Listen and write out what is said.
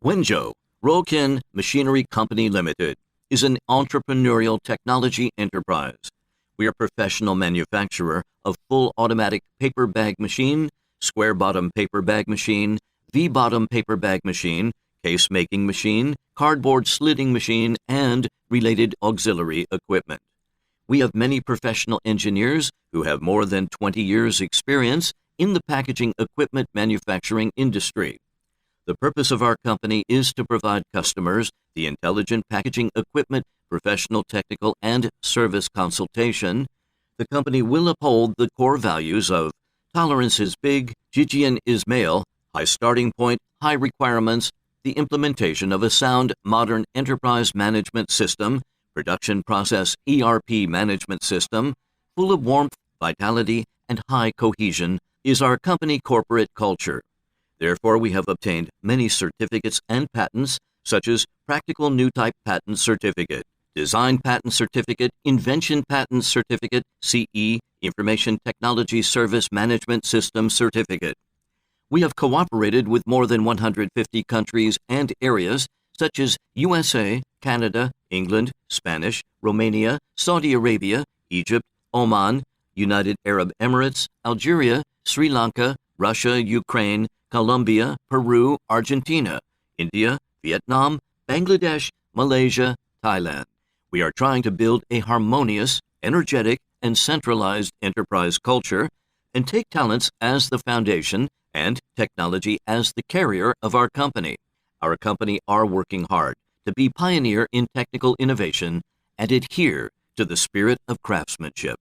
Wenzhou Roken Machinery Company Limited is an entrepreneurial technology enterprise. We are a professional manufacturer of full automatic paper bag machine, square bottom paper bag machine, V-bottom paper bag machine, case making machine, cardboard slitting machine, and related auxiliary equipment. We have many professional engineers who have more than 20 years' experience in the packaging equipment manufacturing industry. The purpose of our company is to provide customers the intelligent packaging equipment, professional technical, and service consultation. The company will uphold the core values of tolerance is big, Jijian is male, high starting point, high requirements, the implementation of a sound, modern enterprise management system, production process ERP management system, full of warmth, vitality, and high cohesion is our company corporate culture. Therefore, we have obtained many certificates and patents, such as Practical New Type Patent Certificate, Design Patent Certificate, Invention Patent Certificate, CE, Information Technology Service Management System Certificate. We have cooperated with more than 150 countries and areas, such as USA, Canada, England, Spanish, Romania, Saudi Arabia, Egypt, Oman, United Arab Emirates, Algeria, Sri Lanka, Russia, Ukraine, Colombia, Peru, Argentina, India, Vietnam, Bangladesh, Malaysia, Thailand. We are trying to build a harmonious, energetic, and centralized enterprise culture and take talents as the foundation and technology as the carrier of our company. Our company are working hard to be pioneer in technical innovation and adhere to the spirit of craftsmanship.